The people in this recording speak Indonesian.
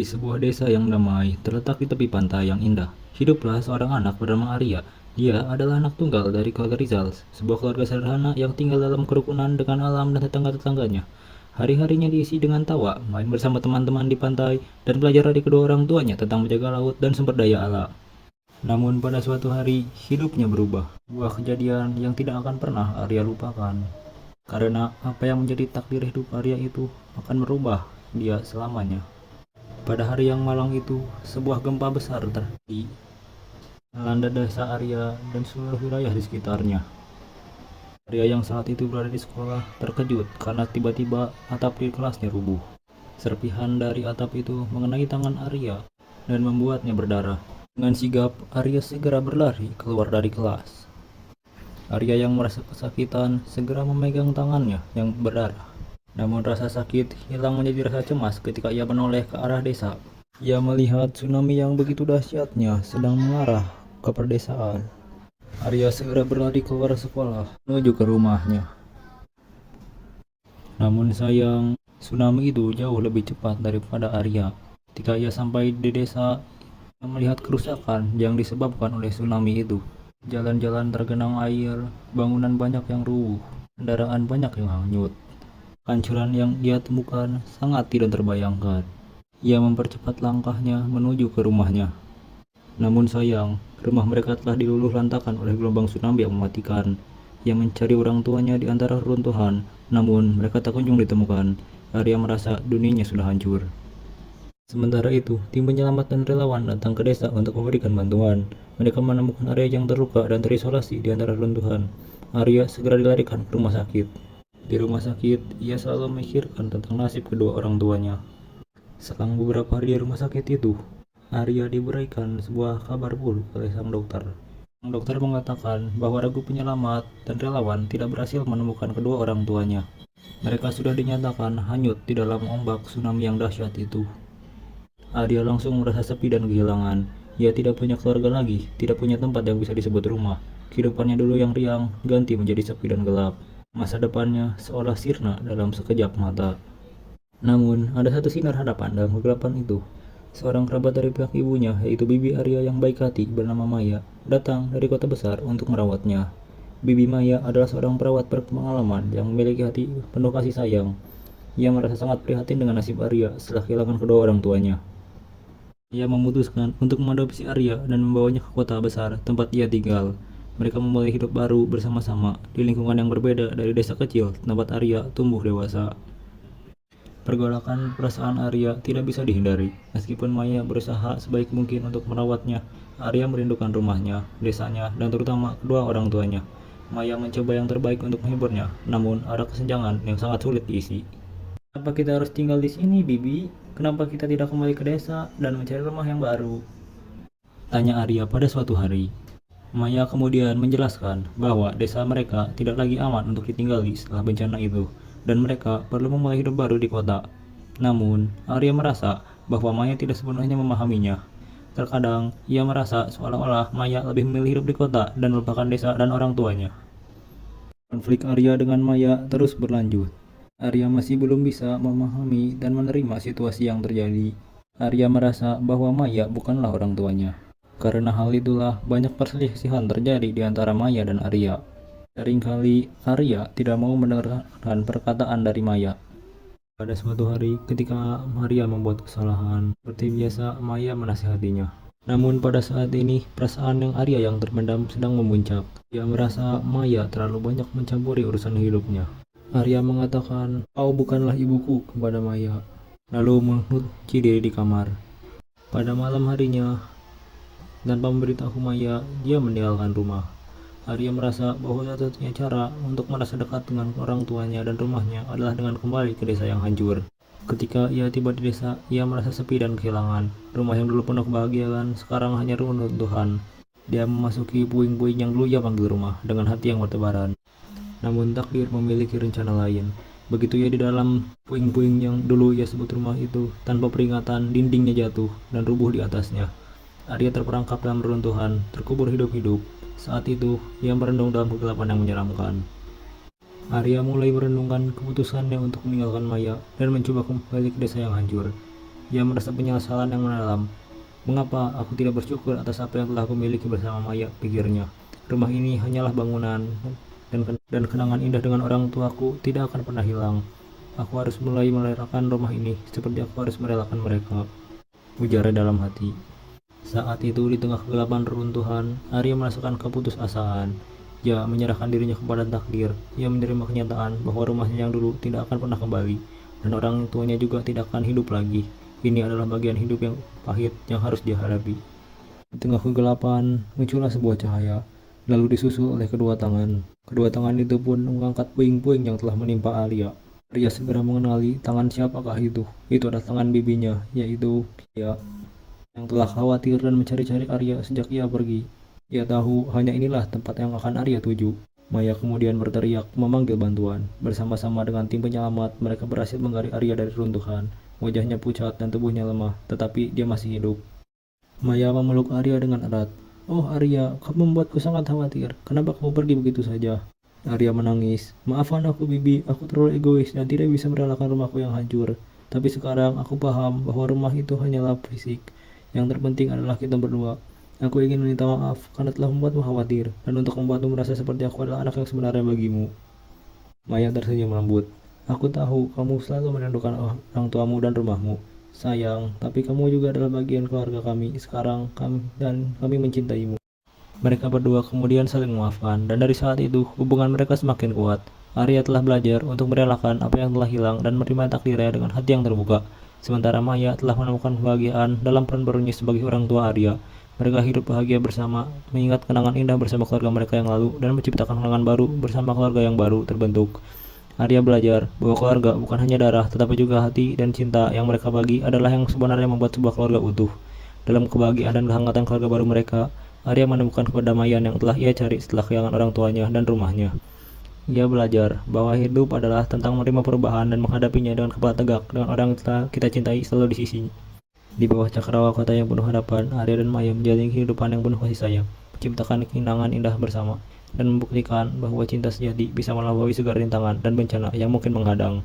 Di sebuah desa yang damai, terletak di tepi pantai yang indah, hiduplah seorang anak bernama Arya. Dia adalah anak tunggal dari keluarga Rizal, sebuah keluarga sederhana yang tinggal dalam kerukunan dengan alam dan tetangga-tetangganya. Hari-harinya diisi dengan tawa, main bersama teman-teman di pantai, dan belajar dari kedua orang tuanya tentang menjaga laut dan sumber daya alam. Namun pada suatu hari, hidupnya berubah. Sebuah kejadian yang tidak akan pernah Arya lupakan. Karena apa yang menjadi takdir hidup Arya itu akan merubah dia selamanya. Pada hari yang malang itu, sebuah gempa besar terjadi, melanda desa Arya dan seluruh wilayah di sekitarnya. Arya yang saat itu berada di sekolah terkejut karena tiba-tiba atap di kelasnya rubuh. Serpihan dari atap itu mengenai tangan Arya dan membuatnya berdarah. Dengan sigap, Arya segera berlari keluar dari kelas. Arya yang merasa kesakitan segera memegang tangannya yang berdarah. Namun rasa sakit hilang menjadi rasa cemas ketika ia menoleh ke arah desa. Ia melihat tsunami yang begitu dahsyatnya sedang mengarah ke perdesaan. Arya segera berlari keluar sekolah menuju ke rumahnya. Namun sayang, tsunami itu jauh lebih cepat daripada Arya. Ketika ia sampai di desa, ia melihat kerusakan yang disebabkan oleh tsunami itu. Jalan-jalan tergenang air, bangunan banyak yang rubuh, kendaraan banyak yang hanyut. Kehancuran yang ia temukan sangat tidak terbayangkan. Ia mempercepat langkahnya menuju ke rumahnya. Namun sayang, rumah mereka telah diluluh lantakan oleh gelombang tsunami yang mematikan. Ia mencari orang tuanya di antara reruntuhan, namun mereka tak kunjung ditemukan. Arya merasa dunianya sudah hancur. Sementara itu, tim penyelamat dan relawan datang ke desa untuk memberikan bantuan. Mereka menemukan Arya yang terluka dan terisolasi di antara reruntuhan. Arya segera dilarikan ke rumah sakit. Di rumah sakit, ia selalu memikirkan tentang nasib kedua orang tuanya. Selang beberapa hari di rumah sakit itu, Arya diberikan sebuah kabar buruk oleh sang dokter. Sang dokter mengatakan bahwa regu penyelamat dan relawan tidak berhasil menemukan kedua orang tuanya. Mereka sudah dinyatakan hanyut di dalam ombak tsunami yang dahsyat itu. Arya langsung merasa sepi dan kehilangan. Ia tidak punya keluarga lagi, tidak punya tempat yang bisa disebut rumah. Kehidupannya dulu yang riang ganti menjadi sepi dan gelap. Masa depannya seolah sirna dalam sekejap mata. Namun, ada satu sinar harapan dalam kegelapan itu. Seorang kerabat dari pihak ibunya, yaitu Bibi Arya yang baik hati bernama Maya, datang dari kota besar untuk merawatnya. Bibi Maya adalah seorang perawat berpengalaman yang memiliki hati penuh kasih sayang. Ia merasa sangat prihatin dengan nasib Arya setelah kehilangan kedua orang tuanya. Ia memutuskan untuk mengadopsi Arya dan membawanya ke kota besar tempat ia tinggal. Mereka memulai hidup baru bersama-sama di lingkungan yang berbeda dari desa kecil tempat Arya tumbuh dewasa. Pergolakan perasaan Arya tidak bisa dihindari. Meskipun Maya berusaha sebaik mungkin untuk merawatnya, Arya merindukan rumahnya, desanya, dan terutama kedua orang tuanya. Maya mencoba yang terbaik untuk menghiburnya, namun ada kesenjangan yang sangat sulit diisi. Kenapa kita harus tinggal di sini, Bibi? Kenapa kita tidak kembali ke desa dan mencari rumah yang baru? Tanya Arya pada suatu hari. Maya kemudian menjelaskan bahwa desa mereka tidak lagi aman untuk ditinggali setelah bencana itu, dan mereka perlu memulai hidup baru di kota. Namun, Arya merasa bahwa Maya tidak sepenuhnya memahaminya. Terkadang, ia merasa seolah-olah Maya lebih memilih hidup di kota dan melupakan desa dan orang tuanya. Konflik Arya dengan Maya terus berlanjut. Arya masih belum bisa memahami dan menerima situasi yang terjadi. Arya merasa bahwa Maya bukanlah orang tuanya. Karena hal itulah banyak perselisihan terjadi di antara Maya dan Arya. Seringkali Arya tidak mau mendengarkan perkataan dari Maya. Pada suatu hari ketika Arya membuat kesalahan, seperti biasa Maya menasihatinya. Namun pada saat ini perasaan yang Arya yang terpendam sedang memuncak. Ia merasa Maya terlalu banyak mencampuri urusan hidupnya. Arya mengatakan, "Kau bukanlah ibuku," kepada Maya, lalu mengunci diri di kamar. Pada malam harinya, tanpa memberitahu Maya, dia meninggalkan rumah. Arya merasa bahwa satu-satunya cara untuk merasa dekat dengan orang tuanya dan rumahnya adalah dengan kembali ke desa yang hancur. Ketika ia tiba di desa, ia merasa sepi dan kehilangan. Rumah yang dulu penuh kebahagiaan sekarang hanya runtuhan. Dia memasuki puing-puing yang dulu ia panggil rumah dengan hati yang bertebaran. Namun takdir memiliki rencana lain. Begitu ia di dalam puing-puing yang dulu ia sebut rumah itu, tanpa peringatan dindingnya jatuh dan rubuh di atasnya. Arya terperangkap dalam reruntuhan, terkubur hidup-hidup. Saat itu, ia merenung dalam kegelapan yang menyeramkan. Arya mulai merenungkan keputusannya untuk meninggalkan Maya dan mencoba kembali ke desa yang hancur. Ia merasa penyesalan yang mendalam. Mengapa aku tidak bersyukur atas apa yang telah aku miliki bersama Maya, pikirnya. Rumah ini hanyalah bangunan, dan kenangan indah dengan orang tuaku tidak akan pernah hilang. Aku harus mulai merelakan rumah ini, seperti aku harus merelakan mereka, ujarnya dalam hati. Saat itu di tengah kegelapan reruntuhan, Arya merasakan keputusasaan. Ia menyerahkan dirinya kepada takdir. Ia menerima kenyataan bahwa rumahnya yang dulu tidak akan pernah kembali, dan orang tuanya juga tidak akan hidup lagi. Ini adalah bagian hidup yang pahit yang harus dihadapi. Di tengah kegelapan, muncullah sebuah cahaya, lalu disusul oleh kedua tangan. Kedua tangan itu pun mengangkat puing-puing yang telah menimpa Arya. Arya segera mengenali tangan siapakah itu. Itu adalah tangan bibinya, yaitu Kia, yang telah khawatir dan mencari-cari Arya sejak ia pergi. Ia tahu hanya inilah tempat yang akan Arya tuju. Maya kemudian berteriak memanggil bantuan. Bersama-sama dengan tim penyelamat, mereka berhasil menggali Arya dari runtuhan. Wajahnya pucat dan tubuhnya lemah, tetapi dia masih hidup. Maya memeluk Arya dengan erat. "Oh Arya, kamu membuatku sangat khawatir. Kenapa kamu pergi begitu saja?" Arya menangis. "Maafkan aku Bibi, aku terlalu egois dan tidak bisa merelakan rumahku yang hancur. Tapi sekarang aku paham bahwa rumah itu hanyalah fisik. Yang terpenting adalah kita berdua. Aku ingin meminta maaf karena telah membuatmu khawatir, dan untuk membuatmu merasa seperti aku adalah anak yang sebenarnya bagimu." Maya tersenyum lembut. "Aku tahu kamu selalu merindukan orang tuamu dan rumahmu. Sayang, tapi kamu juga adalah bagian keluarga kami. Sekarang kami mencintaimu." Mereka berdua kemudian saling memaafkan, dan dari saat itu hubungan mereka semakin kuat. Arya telah belajar untuk merelakan apa yang telah hilang dan menerima takdirnya dengan hati yang terbuka. Sementara Maya telah menemukan kebahagiaan dalam peran barunya sebagai orang tua Arya. Mereka hidup bahagia bersama, mengingat kenangan indah bersama keluarga mereka yang lalu, dan menciptakan kenangan baru bersama keluarga yang baru terbentuk. Arya belajar bahwa keluarga bukan hanya darah, tetapi juga hati dan cinta yang mereka bagi adalah yang sebenarnya membuat sebuah keluarga utuh. Dalam kebahagiaan dan kehangatan keluarga baru mereka, Arya menemukan kedamaian yang telah ia cari setelah kehilangan orang tuanya dan rumahnya. Ia belajar bahwa hidup adalah tentang menerima perubahan dan menghadapinya dengan kepala tegak, dengan orang yang telah kita cintai selalu di sisinya. Di bawah cakrawala kota yang penuh harapan, Arya dan Maya menjalani kehidupan yang penuh kasih sayang, menciptakan kenangan indah bersama, dan membuktikan bahwa cinta sejati bisa melampaui segala rintangan dan bencana yang mungkin menghadang.